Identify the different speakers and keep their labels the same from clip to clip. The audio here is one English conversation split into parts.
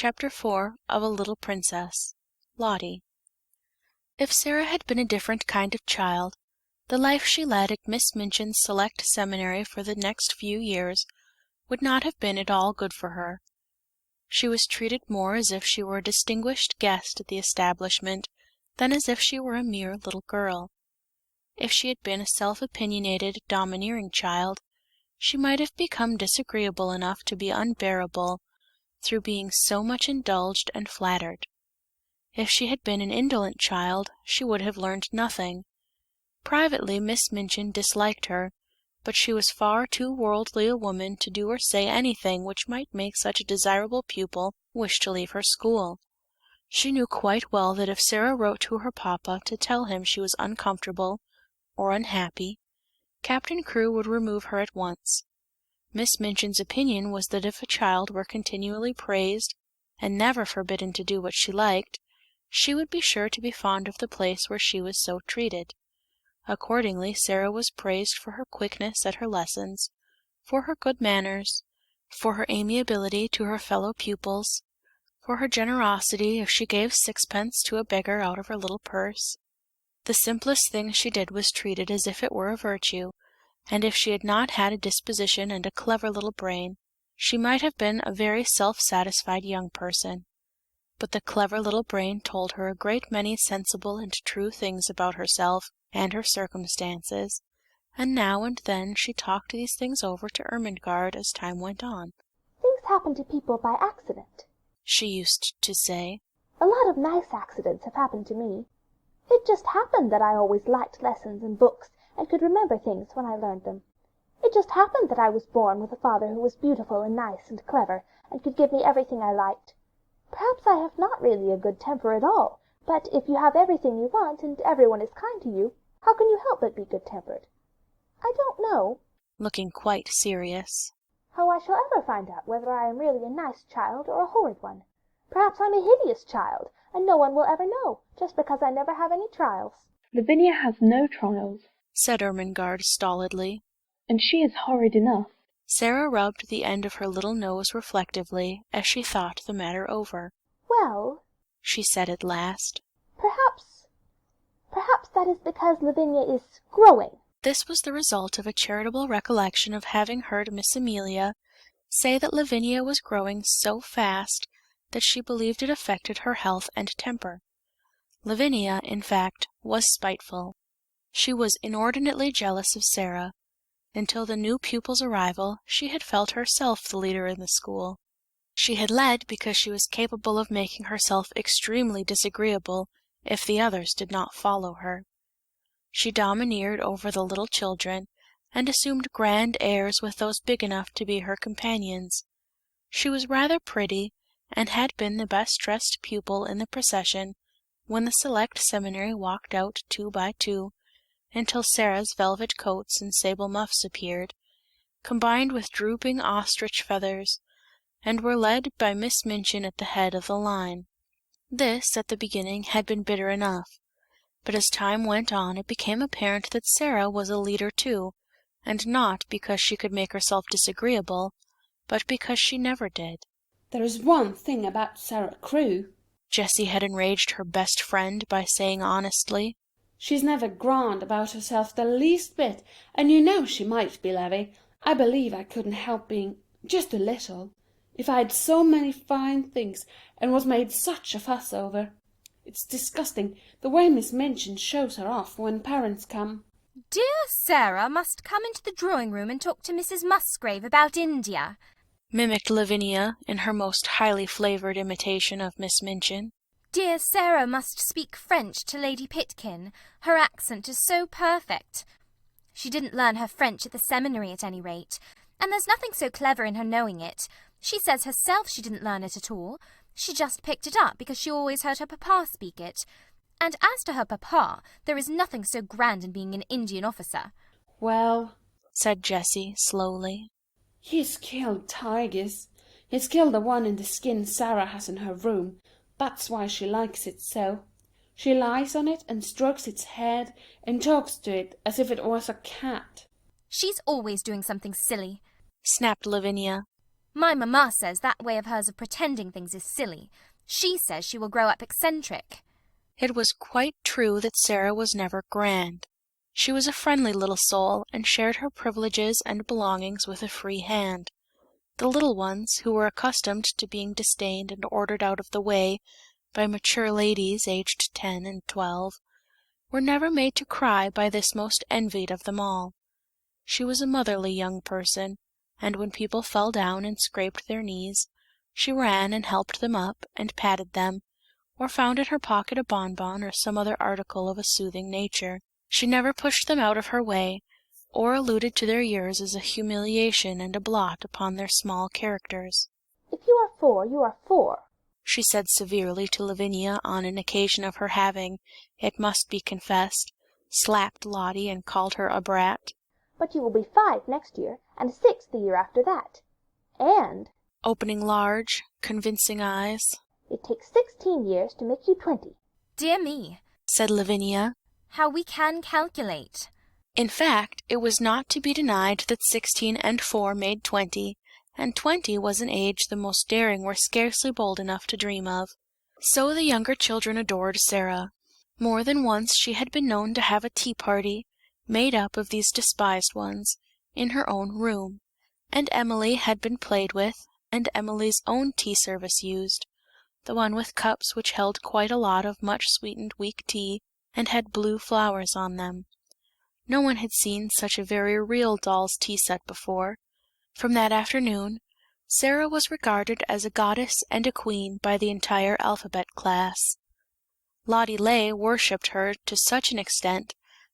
Speaker 1: Chapter 4 of A Little Princess, Lottie. If Sarah had been a different kind of child, the life she led at Miss Minchin's select seminary for the next few years would not have been at all good for her. She was treated more as if she were a distinguished guest at the establishment than as if she were a mere little girl. If she had been a self-opinionated, domineering child, she might have become disagreeable enough to be unbearable through being so much indulged and flattered. If she had been an indolent child, she would have learned nothing. Privately Miss Minchin disliked her, but she was far too worldly a woman to do or say anything which might make such a desirable pupil wish to leave her school. She knew quite well that if Sarah wrote to her papa to tell him she was uncomfortable or unhappy, Captain Crewe would remove her at once. Miss Minchin's opinion was that if a child were continually praised and never forbidden to do what she liked, she would be sure to be fond of the place where she was so treated. Accordingly Sarah was praised for her quickness at her lessons, for her good manners, for her amiability to her fellow pupils, for her generosity if she gave sixpence to a beggar out of her little purse. The simplest thing she did was treated as if it were a virtue, and if she had not had a disposition and a clever little brain, she might have been a very self-satisfied young person. But the clever little brain told her a great many sensible and true things about herself and her circumstances, and now and then she talked these things over to Ermengarde as time went on.
Speaker 2: "Things happen to people by accident,"
Speaker 1: she used to say.
Speaker 2: "A lot of nice accidents have happened to me. It just happened that I always liked lessons and books, and could remember things when I learned them. It just happened that I was born with a father who was beautiful and nice and clever, and could give me everything I liked. Perhaps I have not really a good temper at all, but if you have everything you want, and everyone is kind to you, how can you help but be good-tempered? I don't know,"
Speaker 1: looking quite serious,
Speaker 2: "how I shall ever find out whether I am really a nice child or a horrid one. Perhaps I'm a hideous child, and no one will ever know, just because I never have any trials."
Speaker 3: "Lavinia has no trials,"
Speaker 1: said Ermengarde stolidly.
Speaker 3: "and she is horrid enough."
Speaker 1: Sarah rubbed the end of her little nose reflectively as she thought the matter over.
Speaker 2: "Well,"
Speaker 1: she said at last,
Speaker 2: perhaps that is because Lavinia is growing."
Speaker 1: This was the result of a charitable recollection of having heard Miss Amelia say that Lavinia was growing so fast that she believed it affected her health and temper. Lavinia, in fact, was spiteful. She was inordinately jealous of Sarah. Until the new pupil's arrival, she had felt herself the leader in the school. She had led because she was capable of making herself extremely disagreeable if the others did not follow her. She domineered over the little children, and assumed grand airs with those big enough to be her companions. She was rather pretty, and had been the best-dressed pupil in the procession when the select seminary walked out 2 by 2, until Sarah's velvet coats and sable muffs appeared, combined with drooping ostrich feathers, and were led by Miss Minchin at the head of the line. This, at the beginning, had been bitter enough, but as time went on it became apparent that Sarah was a leader too, and not because she could make herself disagreeable, but because she never did.
Speaker 4: "There is one thing about Sarah Crewe,"
Speaker 1: Jessie had enraged her best friend by saying honestly.
Speaker 4: "She's never grand about herself the least bit, and you know she might be, Levy. I believe I couldn't help being just a little, if I had so many fine things and was made such a fuss over. It's disgusting, the way Miss Minchin shows her off when parents come."
Speaker 5: "Dear Sarah must come into the drawing-room and talk to Mrs. Musgrave about India,"
Speaker 1: mimicked Lavinia in her most highly flavoured imitation of Miss Minchin.
Speaker 5: "Dear Sarah must speak French to Lady Pitkin. Her accent is so perfect. She didn't learn her French at the seminary at any rate, and there's nothing so clever in her knowing it. She says herself she didn't learn it at all. She just picked it up because she always heard her papa speak it. And as to her papa, there is nothing so grand in being an Indian officer."
Speaker 4: "Well,"
Speaker 1: said Jessie slowly,
Speaker 4: "he's killed tigers. He's killed the one in the skin Sarah has in her room. That's why she likes it so. She lies on it and strokes its head and talks to it as if it was a cat."
Speaker 5: "She's always doing something silly,"
Speaker 1: snapped Lavinia.
Speaker 5: My mamma says that way of hers of pretending things is silly. She says she will grow up eccentric.
Speaker 1: It was quite true that Sarah was never grand. She was a friendly little soul, and shared her privileges and belongings with a free hand. The little ones, who were accustomed to being disdained and ordered out of the way by mature ladies aged 10 and 12, were never made to cry by this most envied of them all. She was a motherly young person, and when people fell down and scraped their knees, she ran and helped them up, and patted them, or found in her pocket a bonbon or some other article of a soothing nature. She never pushed them out of her way, or alluded to their years as a humiliation and a blot upon their small characters.
Speaker 2: If you are 4, you are 4,
Speaker 1: she said severely to Lavinia on an occasion of her having, it must be confessed, slapped Lottie and called her a brat.
Speaker 2: but you will be 5 next year, and 6 the year after that. And,
Speaker 1: opening large, convincing eyes,
Speaker 2: it takes 16 years to make you 20.
Speaker 5: Dear me,
Speaker 1: said Lavinia.
Speaker 5: how we can calculate.
Speaker 1: In fact, it was not to be denied that 16 and 4 made 20, and 20 was an age the most daring were scarcely bold enough to dream of. So the younger children adored Sarah. More than once she had been known to have a tea-party, made up of these despised ones, in her own room, and Emily had been played with, and Emily's own tea-service used, the one with cups which held quite a lot of much-sweetened weak tea, and had blue flowers on them. No one had seen such a very real doll's tea-set before. From that afternoon, Sarah was regarded as a goddess and a queen by the entire alphabet class. Lottie Lay worshipped her to such an extent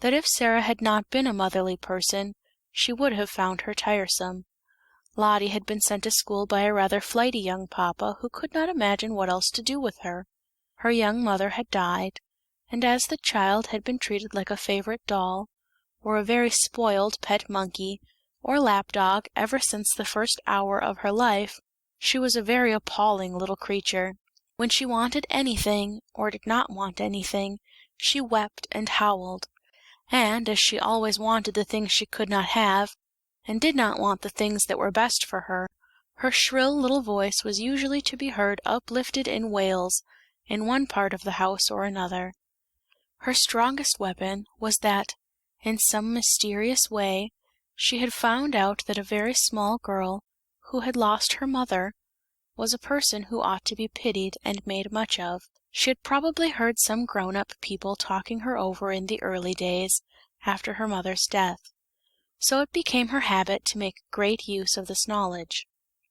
Speaker 1: that if Sarah had not been a motherly person, she would have found her tiresome. Lottie had been sent to school by a rather flighty young papa who could not imagine what else to do with her. Her young mother had died, and as the child had been treated like a favorite doll, or a very spoiled pet monkey, or lapdog ever since the first hour of her life, she was a very appalling little creature. When she wanted anything, or did not want anything, she wept and howled, and as she always wanted the things she could not have, and did not want the things that were best for her, her shrill little voice was usually to be heard uplifted in wails, in one part of the house or another. Her strongest weapon was that, in some mysterious way, she had found out that a very small girl, who had lost her mother, was a person who ought to be pitied and made much of. She had probably heard some grown-up people talking her over in the early days, after her mother's death. So it became her habit to make great use of this knowledge.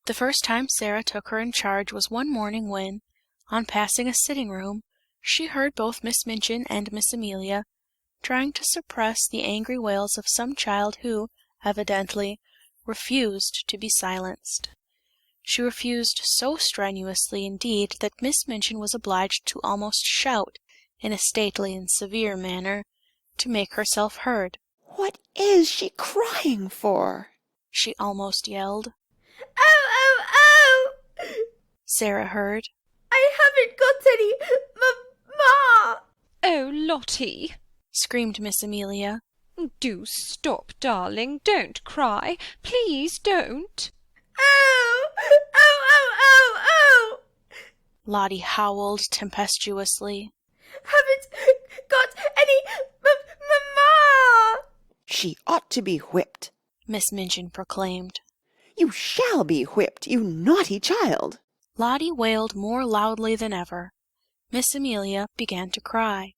Speaker 1: The first time Sarah took her in charge was one morning when, on passing a sitting-room, she heard both Miss Minchin and Miss Amelia trying to suppress the angry wails of some child who, evidently, refused to be silenced. She refused so strenuously indeed that Miss Minchin was obliged to almost shout, in a stately and severe manner, to make herself heard.
Speaker 6: "What is she crying for?"
Speaker 1: she almost yelled.
Speaker 7: "Oh, oh, oh!"
Speaker 1: Sarah heard.
Speaker 7: "I haven't got any ma!"
Speaker 8: "Oh, Lottie!"
Speaker 1: screamed Miss Amelia.
Speaker 8: "Do stop, darling. Don't cry. Please don't."
Speaker 7: "Oh! Oh, oh, oh, oh!"
Speaker 1: Lottie howled tempestuously.
Speaker 7: "Haven't got any ma!"
Speaker 6: "She ought to be whipped."
Speaker 1: Miss Minchin proclaimed.
Speaker 6: "You shall be whipped, you naughty child."
Speaker 1: Lottie wailed more loudly than ever. Miss Amelia began to cry.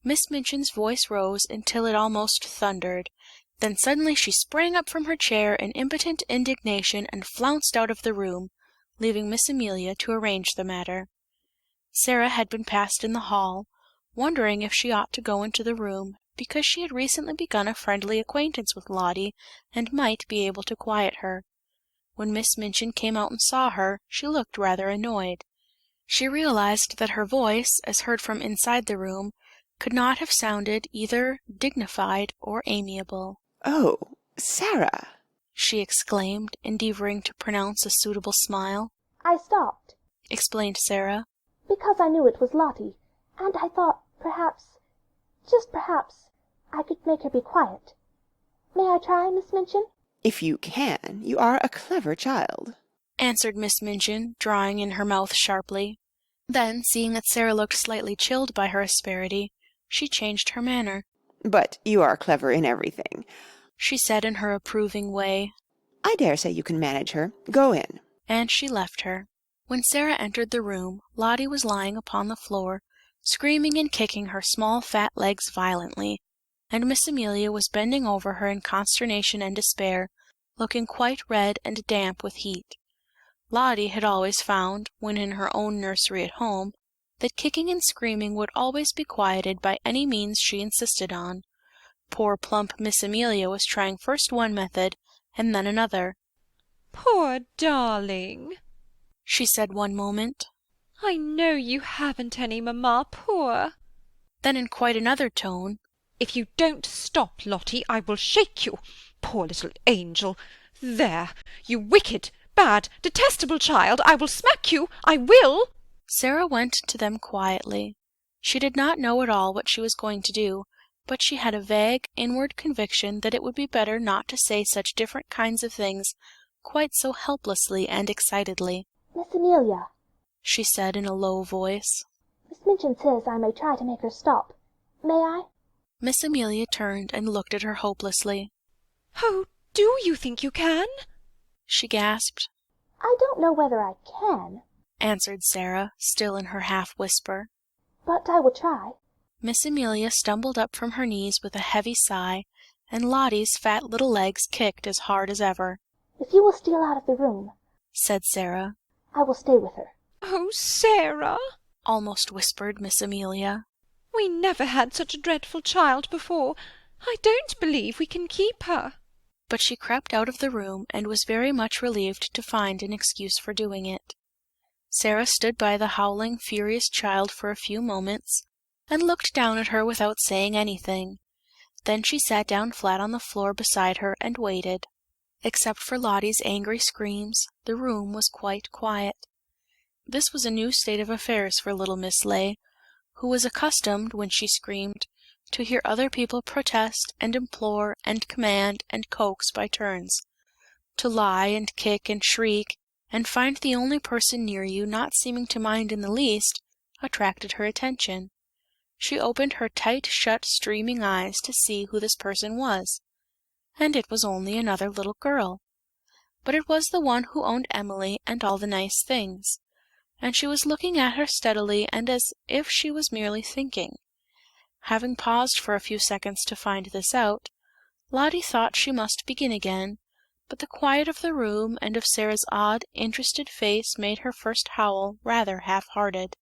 Speaker 1: Miss Minchin's voice rose until it almost thundered. Then suddenly she sprang up from her chair in impotent indignation and flounced out of the room, leaving Miss Amelia to arrange the matter. Sarah had been passed in the hall, wondering if she ought to go into the room, because she had recently begun a friendly acquaintance with Lottie, and might be able to quiet her. When Miss Minchin came out and saw her, she looked rather annoyed. She realized that her voice, as heard from inside the room, could not have sounded either dignified or amiable.
Speaker 6: "Oh, Sarah!"
Speaker 1: she exclaimed, endeavoring to pronounce a suitable smile.
Speaker 2: I stopped,
Speaker 1: explained Sarah.
Speaker 2: because I knew it was Lottie, and I thought perhaps, just perhaps, I could make her be quiet. May I try, Miss Minchin?
Speaker 6: "If you can. You are a clever child."
Speaker 1: answered Miss Minchin, drawing in her mouth sharply. Then, seeing that Sarah looked slightly chilled by her asperity, she changed her manner.
Speaker 6: But you are clever in everything,
Speaker 1: she said in her approving way.
Speaker 6: I dare say you can manage her. Go in.
Speaker 1: And she left her. When Sarah entered the room, Lottie was lying upon the floor, screaming and kicking her small fat legs violently, and Miss Amelia was bending over her in consternation and despair, looking quite red and damp with heat. Lottie had always found, when in her own nursery at home, that kicking and screaming would always be quieted by any means she insisted on. Poor plump Miss Amelia was trying first one method, and then another.
Speaker 8: "Poor darling,"
Speaker 1: she said one moment.
Speaker 8: "I know you haven't any, mamma, poor."
Speaker 1: Then in quite another tone,
Speaker 8: "If you don't stop, Lottie, I will shake you. Poor little angel. There, you wicked, bad, detestable child, I will smack you, I will!"
Speaker 1: Sarah went to them quietly. She did not know at all what she was going to do, but she had a vague, inward conviction that it would be better not to say such different kinds of things quite so helplessly and excitedly.
Speaker 2: Miss Amelia,
Speaker 1: she said in a low voice.
Speaker 2: Miss Minchin says I may try to make her stop. May I?
Speaker 1: Miss Amelia turned and looked at her hopelessly.
Speaker 8: "Oh, do you think you can?"
Speaker 1: she gasped.
Speaker 2: I don't know whether I can,
Speaker 1: answered Sarah, still in her half-whisper.
Speaker 2: but I will try.
Speaker 1: Miss Amelia stumbled up from her knees with a heavy sigh, and Lottie's fat little legs kicked as hard as ever.
Speaker 2: If you will steal out of the room,
Speaker 1: said Sarah.
Speaker 2: I will stay with her.
Speaker 8: "Oh, Sarah,"
Speaker 1: almost whispered Miss Amelia.
Speaker 8: "We never had such a dreadful child before. I don't believe we can keep her."
Speaker 1: But she crept out of the room, and was very much relieved to find an excuse for doing it. Sarah stood by the howling, furious child for a few moments, and looked down at her without saying anything. Then she sat down flat on the floor beside her and waited. Except for Lottie's angry screams, the room was quite quiet. This was a new state of affairs for little Miss Ley, who was accustomed, when she screamed, to hear other people protest and implore and command and coax by turns, to lie and kick and shriek, and find the only person near you not seeming to mind in the least, attracted her attention. She opened her tight-shut streaming eyes to see who this person was, and it was only another little girl. But it was the one who owned Emily and all the nice things, and she was looking at her steadily and as if she was merely thinking. Having paused for a few seconds to find this out, Lottie thought she must begin again, but the quiet of the room and of Sarah's odd, interested face made her first howl rather half-hearted.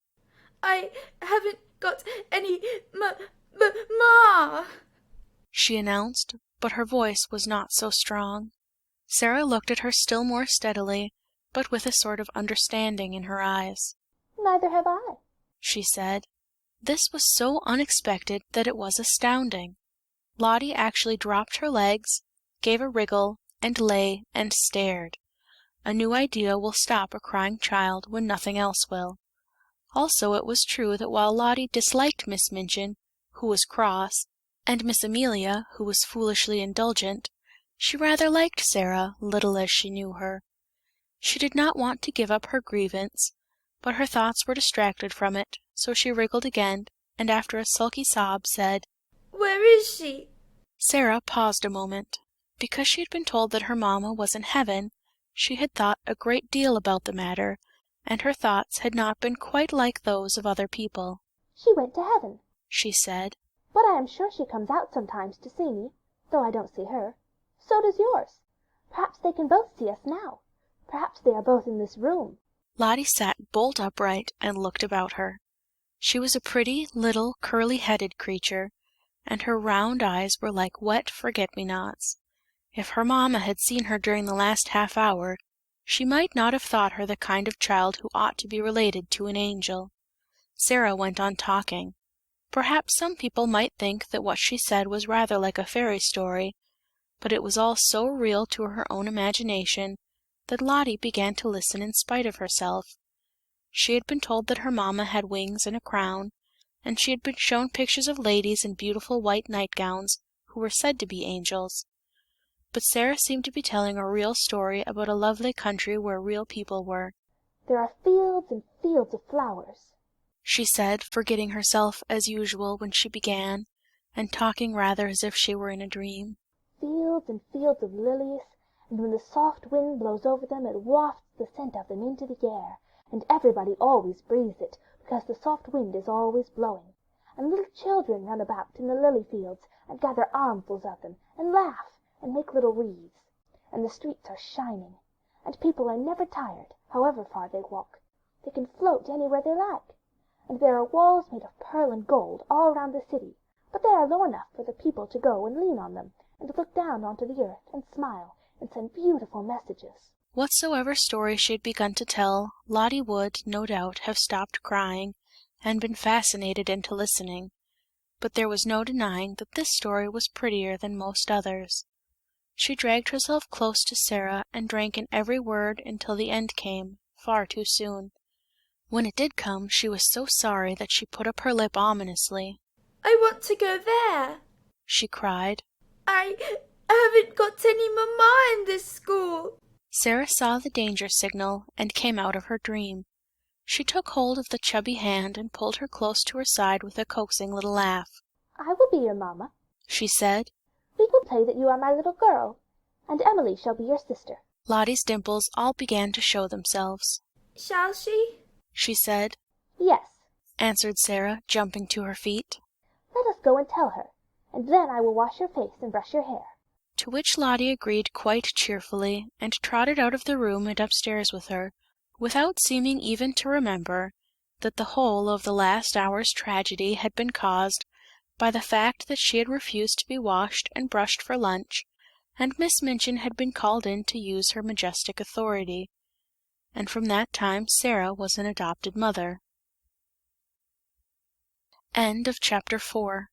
Speaker 7: I haven't got any ma,
Speaker 1: she announced, but her voice was not so strong. Sarah looked at her still more steadily, but with a sort of understanding in her eyes.
Speaker 2: Neither have I,
Speaker 1: she said. This was so unexpected that it was astounding. Lottie actually dropped her legs, gave a wriggle, and lay and stared. A new idea will stop a crying child when nothing else will. Also it was true that while Lottie disliked Miss Minchin, who was cross, and Miss Amelia, who was foolishly indulgent, she rather liked Sarah, little as she knew her. She did not want to give up her grievance, but her thoughts were distracted from it, so she wriggled again, and after a sulky sob said,
Speaker 7: Where is she?
Speaker 1: Sarah paused a moment. Because she had been told that her mamma was in heaven, she had thought a great deal about the matter, and her thoughts had not been quite like those of other people.
Speaker 2: She went to heaven,
Speaker 1: she said.
Speaker 2: But I am sure she comes out sometimes to see me, though I don't see her. So does yours. Perhaps they can both see us now. Perhaps they are both in this room.
Speaker 1: Lottie sat bolt upright and looked about her. She was a pretty, little, curly-headed creature, and her round eyes were like wet forget-me-nots. If her mamma had seen her during the last half-hour, she might not have thought her the kind of child who ought to be related to an angel. Sarah went on talking. Perhaps some people might think that what she said was rather like a fairy story, but it was all so real to her own imagination that Lottie began to listen in spite of herself. She had been told that her mamma had wings and a crown, and she had been shown pictures of ladies in beautiful white nightgowns, who were said to be angels. but Sarah seemed to be telling a real story about a lovely country where real people were.
Speaker 2: "There are fields and fields of flowers,"
Speaker 1: she said, forgetting herself as usual when she began, and talking rather as if she were in a dream.
Speaker 2: "fields and fields of lilies, and when the soft wind blows over them it wafts the scent of them into the air, and everybody always breathes it, because the soft wind is always blowing. And little children run about in the lily fields and gather armfuls of them, and laugh, and make little wreaths. And the streets are shining, and people are never tired, however far they walk. They can float anywhere they like. And there are walls made of pearl and gold all around the city, but they are low enough for the people to go and lean on them, and look down onto the earth, and smile, and send beautiful messages."
Speaker 1: Whatsoever story she had begun to tell, Lottie would, no doubt, have stopped crying, and been fascinated into listening, but there was no denying that this story was prettier than most others. She dragged herself close to Sarah, and drank in every word until the end came, far too soon. When it did come, she was so sorry that she put up her lip ominously.
Speaker 7: "I want to go there,"
Speaker 1: she cried.
Speaker 7: I haven't got any mamma in this school."
Speaker 1: Sarah saw the danger signal, and came out of her dream. She took hold of the chubby hand and pulled her close to her side with a coaxing little laugh.
Speaker 2: "I will be your mamma,"
Speaker 1: she said.
Speaker 2: "We will play that you are my little girl, and Emily shall be your sister."
Speaker 1: Lottie's dimples all began to show themselves.
Speaker 7: "Shall she?"
Speaker 1: said.
Speaker 2: "Yes,"
Speaker 1: answered Sarah, jumping to her feet.
Speaker 2: "let us go and tell her, and then I will wash your face and brush your hair."
Speaker 1: To which Lottie agreed quite cheerfully, and trotted out of the room and upstairs with her, without seeming even to remember that the whole of the last hour's tragedy had been caused by the fact that she had refused to be washed and brushed for lunch, and Miss Minchin had been called in to use her majestic authority. And from that time Sarah was an adopted mother. End of chapter 4.